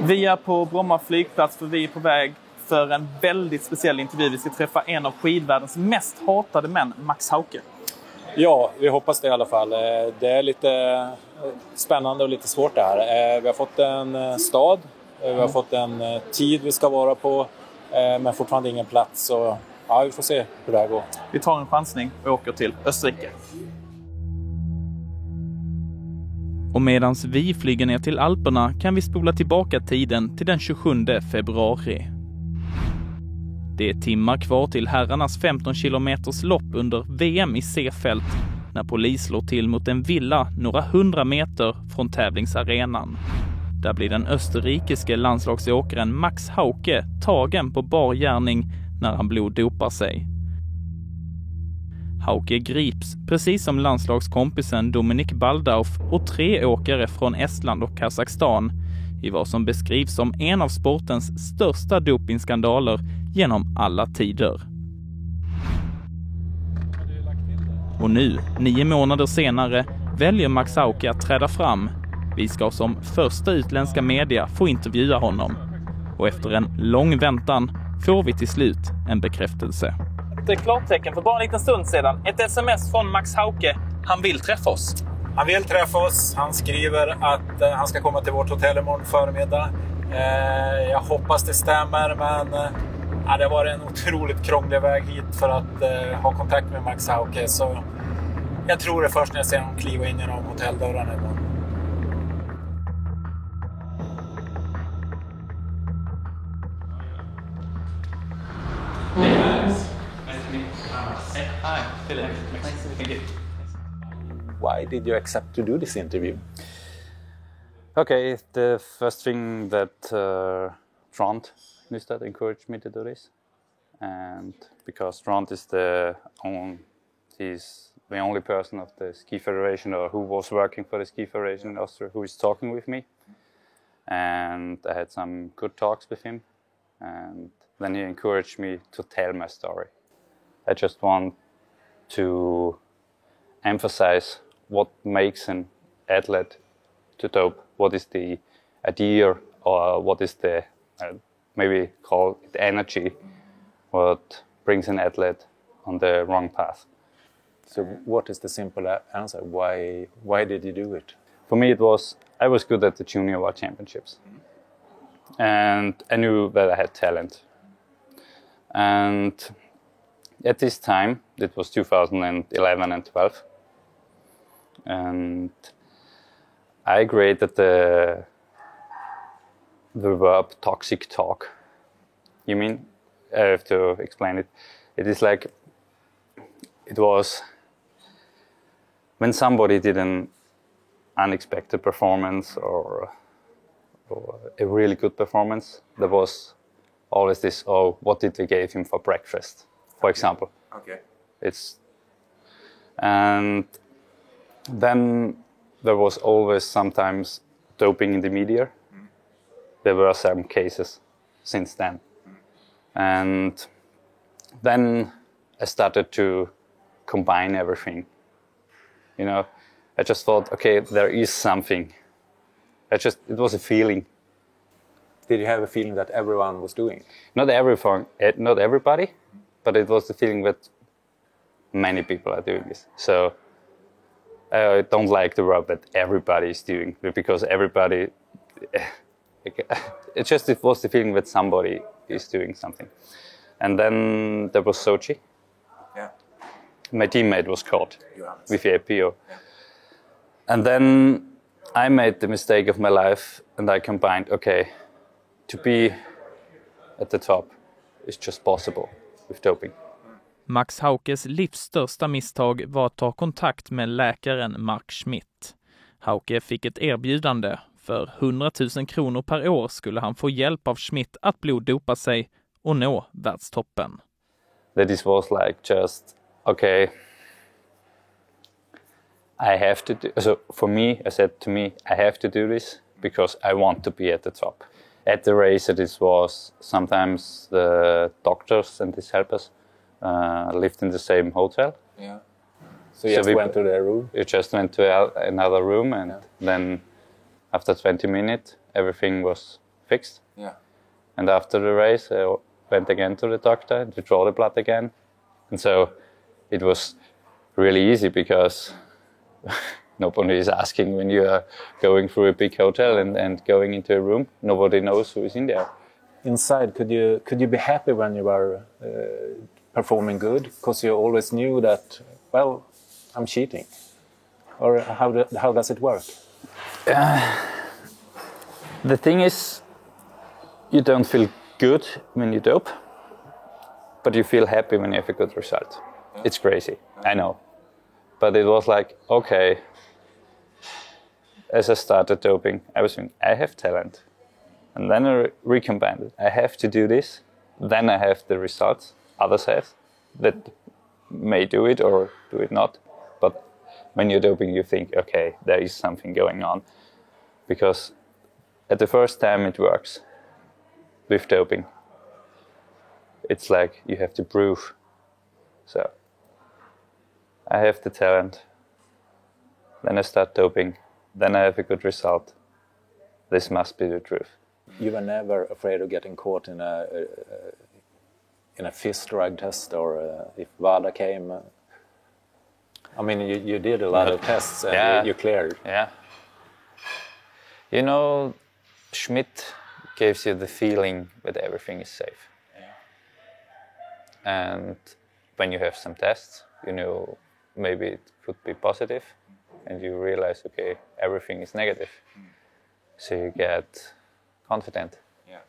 Vi är på Bromma flygplats för vi är på väg för en väldigt speciell intervju. Vi ska träffa en av skidvärldens mest hatade män, Max Hauke. Ja, vi hoppas det i alla fall. Det är lite spännande och lite svårt det här. Vi har fått en stad, vi har fått en tid vi ska vara på, men fortfarande ingen plats. Så ja, vi får se hur det här går. Vi tar en chansning och åker till Österrike. Och medans vi flyger ner till Alperna kan vi spola tillbaka tiden till den 27 februari. Det är timmar kvar till herrarnas 15 kilometers lopp under VM i Seefeld när polis slår till mot en villa några 100 meter från tävlingsarenan. Där blir den österrikiske landslagsåkaren Max Hauke tagen på bar gärning när han bloddopar sig. Hauke grips, precis som landslagskompisen Dominik Baldauf och 3 åkare från Estland och Kazakstan, i vad som beskrivs som en av sportens största dopingskandaler genom alla tider. Och nu, 9 månader senare, väljer Max Hauke att träda fram. Vi ska som första utländska media få intervjua honom. Och efter en lång väntan får vi till slut en bekräftelse. Ett klartecken för bara en liten stund sedan. Ett sms från Max Hauke. Han vill träffa oss. Han vill träffa oss. Han skriver att han ska komma till vårt hotellrum imorgon förmiddag. Jag hoppas det stämmer, men det har varit en otroligt krånglig väg hit för att ha kontakt med Max Hauke. Så jag tror det först när jag ser honom kliva in genom hotelldörrarna imorgon. Hi, Philip. Nice to meet you. Why did you accept to do this interview? Okay, the first thing that Trond Nystad encouraged me to do this, and because Trond is he's the only person of the ski federation or who was working for the ski federation in Austria who is talking with me, and I had some good talks with him, and then he encouraged me to tell my story. I just want to emphasize what makes an athlete to dope. What is the idea, or what is the maybe call it energy, what brings an athlete on the wrong path. So what is the simple answer? Why did you do it? For me, I was good at the Junior World Championships, and I knew that I had talent. And at this time, it was 2011 and 12, and I created the verb toxic talk. You mean, I have to explain it. It is like, it was when somebody did an unexpected performance or a really good performance, there was always this, oh, what did they give him for breakfast, for example. Okay. And then there was always sometimes doping in the media. There were some cases since then. And then I started to combine everything. You know, I just thought, okay, there is something. It was a feeling. Did you have a feeling that everyone was doing it? Not everybody, but it was the feeling that many people are doing this. So I don't like the word that everybody is doing, because everybody, it was the feeling that somebody is doing something. And then there was Sochi. Yeah. My teammate was caught with the APO. Yeah. And then I made the mistake of my life, and I combined, okay, to be at the top is just possible with doping. Max Haukes livs största misstag var att ta kontakt med läkaren Mark Schmidt. Hauke fick ett erbjudande. För 100 000 kronor per år skulle han få hjälp av Schmidt att bloddopa sig och nå världstoppen. This was like just, okay, I have to do, so for me, I said to me, I have to do this because I want to be at the top. At the race, it was sometimes the doctors and his helpers lived in the same hotel. Yeah. So you just went to their room? You just went to another room, and then after 20 minutes, everything was fixed. Yeah. And after the race, I went again to the doctor to draw the blood again. And so it was really easy because nobody is asking when you are going through a big hotel and going into a room. Nobody knows who is in there. Inside, could you be happy when you were performing good? Because you always knew that, well, I'm cheating. Or how does it work? The thing is, you don't feel good when you dope, but you feel happy when you have a good result. Yeah. It's crazy, I know. But it was like, okay, as I started doping, I was thinking, I have talent. And then I recombined it. I have to do this, then I have the results others have that may do it or do it not. But when you're doping, you think, okay, there is something going on. Because at the first time it works with doping. It's like you have to prove. So I have the talent, then I start doping, then I have a good result. This must be the truth. You were never afraid of getting caught in a fist drug test, or if WADA came? I mean, you did a lot of tests and yeah. you cleared. Yeah. You know, Schmidt gives you the feeling that everything is safe. Yeah. And when you have some tests, you know, maybe it could be positive, and you realize, okay, everything is negative. So you get confident. Yeah.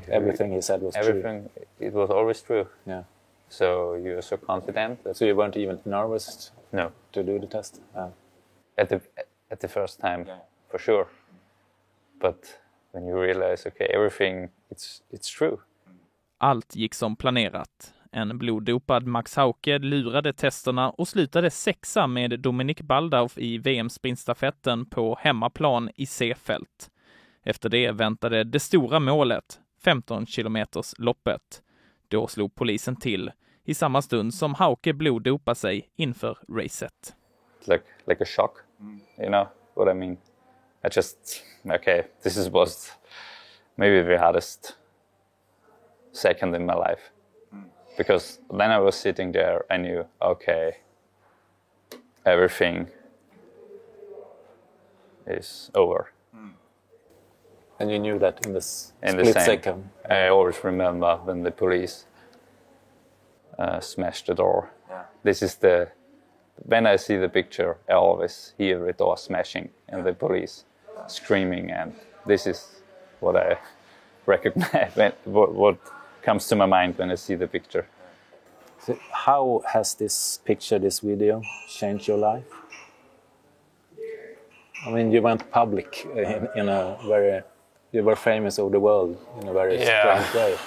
Everything he said was true. It was always true. Yeah. So you're so confident. So you weren't even nervous? No. To do the test? At the first time, yeah. For sure. But when you realize, okay, everything, it's true. Allt gick som planerat. En bloddopad Max Hauke lurade testerna och slutade 6:a med Dominik Baldauf i VM-sprintstafetten på hemmaplan i Seefeld. Efter det väntade det stora målet, 15 kilometers loppet. Då slog polisen till i samma stund som Hauke bloddopade sig inför racet. Like a shock, you know what I mean? Okay, was maybe the hardest second in my life. Because then I was sitting there, I knew, okay, everything is over. And you knew that in the split second? I always remember when the police smashed the door. Yeah. When I see the picture, I always hear the door smashing and the police screaming, and this is what I recognize, what comes to my mind when I see the picture. So how has this video changed your life? I mean, you went public in a very, you were famous over the world in a very strange way.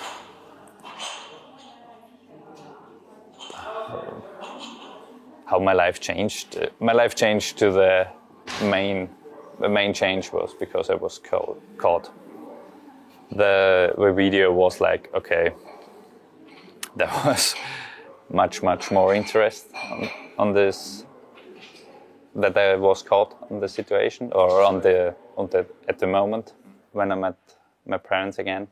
How my life changed? My life changed to the main change was because I was caught. The video was like, okay, there was much more interest on this, that I was caught on the situation, or at the moment when I met my parents again.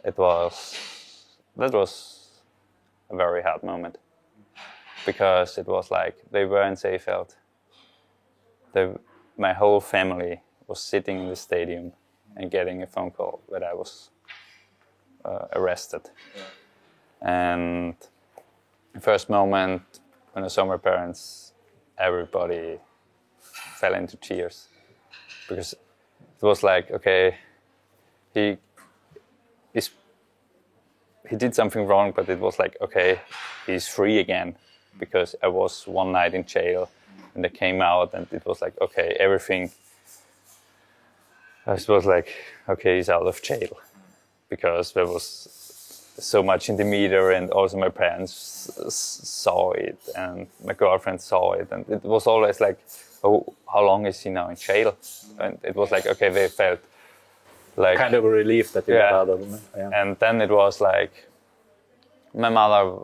That was a very hard moment, because it was like they were in Seefeld. My whole family was sitting in the stadium and getting a phone call that I was arrested. Yeah. And the first moment when I saw my parents, everybody fell into tears, because it was like, okay, he did something wrong, but it was like, okay, he's free again, because I was one night in jail and I came out, and it was like, okay, everything. I was like, okay, he's out of jail, because there was so much in the media, and also my parents saw it, and my girlfriend saw it, and it was always like, oh, how long is he now in jail? And it was like, okay, they felt like kind of a relief that you got out of them. Yeah. And then it was like, my mother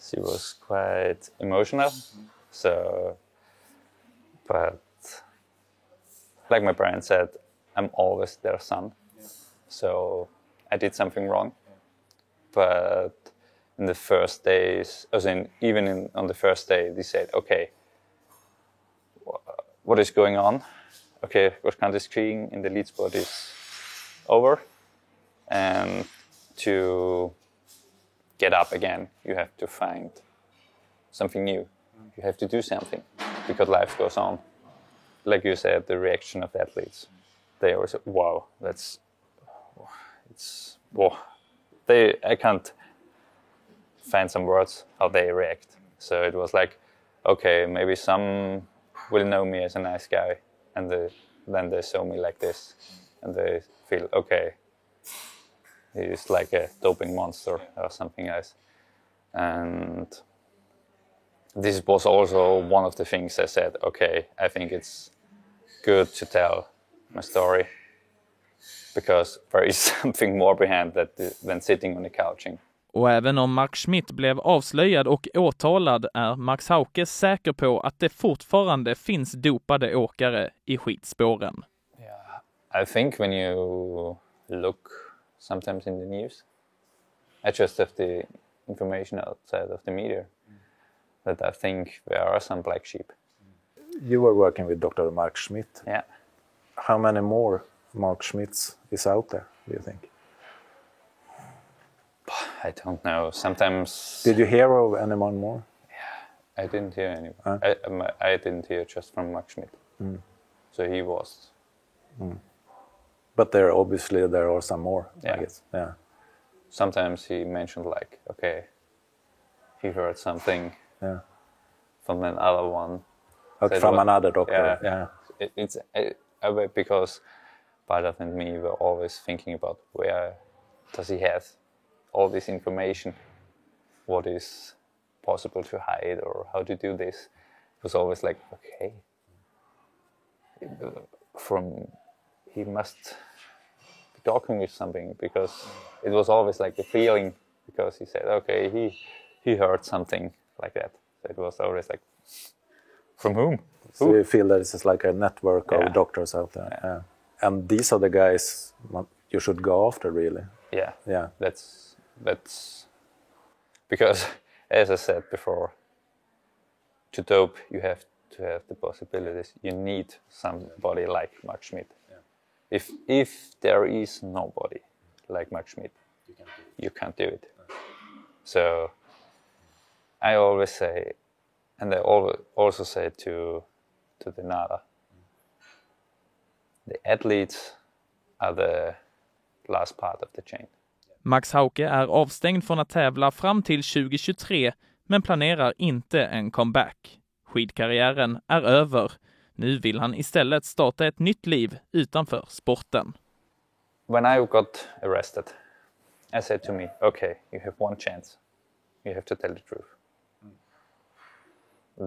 she was quite emotional, so, but like my parents said, I'm always their son. So I did something wrong. But in the first days, on the first day, they said, okay, what is going on? Okay, cross-country in the lead sport is over. And to get up again, you have to find something new. You have to do something because life goes on. Like you said, the reaction of the athletes, they always say, wow, I can't find some words how they react. So it was like, okay, maybe some will know me as a nice guy, and then they saw me like this, and they feel, okay, he's like a doping monster or something else. And this was also one of the things I said, okay, I think it's good to tell my story because there is something more behind that than sitting on the couching. Och även om Max Schmidt blev avslöjad och åtalad är Max Hauke säker på att det fortfarande finns dopade åkare i skidspåren. Yeah, I think when you look sometimes in the news, I just have the information outside of the media that I think there are some black sheep. You were working with Dr. Max Schmidt. Yeah. How many more Max Schmidts is out there, do you think? I don't know. Sometimes. Did you hear of anyone more? Yeah, I didn't hear anyone. I didn't hear just from Max Schmidt. So he was. But there are some more, I guess. Yeah. Sometimes he mentioned like, okay, he heard something from another one. From another doctor. Yeah. It's because Bardaf and me were always thinking about where does he have all this information, what is possible to hide or how to do this. It was always like, okay, he must be talking with something, because it was always like a feeling, because he said, okay, he heard something like that. So it was always like, from whom? So you feel that it's like a network of doctors out there. Yeah. And these are the guys you should go after, really. Yeah. That's because, as I said before, to dope you have to have the possibilities. You need somebody like Max Schmidt. Yeah. If there is nobody like Max Schmidt, you can't do it. So I always say, and I also say to the NADA, the athletes are the last part of the chain. Max Hauke är avstängd från att tävla fram till 2023, men planerar inte en comeback. Skidkarriären är över. Nu vill han istället starta ett nytt liv utanför sporten. When I got arrested, I said to me, okay, you have one chance. You have to tell the truth.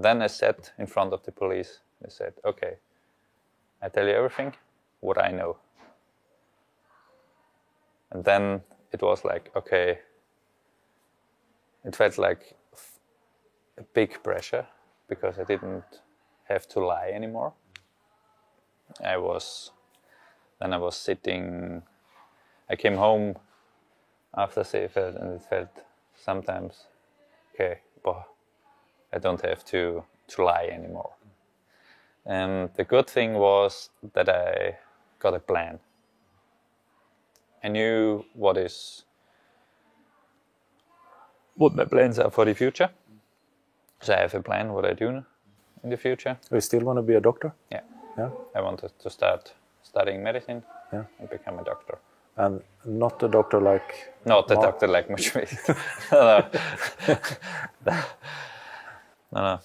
Then I sat in front of the police and said, okay, I tell you everything, what I know. And then it was like, okay, it felt like a big pressure because I didn't have to lie anymore. I was sitting, I came home after Seefeld and it felt sometimes, okay, but I don't have to lie anymore. And the good thing was that I got a plan. I knew what my plans are for the future. So I have a plan what I do in the future. Do you still want to be a doctor? Yeah. I wanted to start studying medicine and become a doctor. And not a doctor like... Not a doctor like Max Schmidt. No.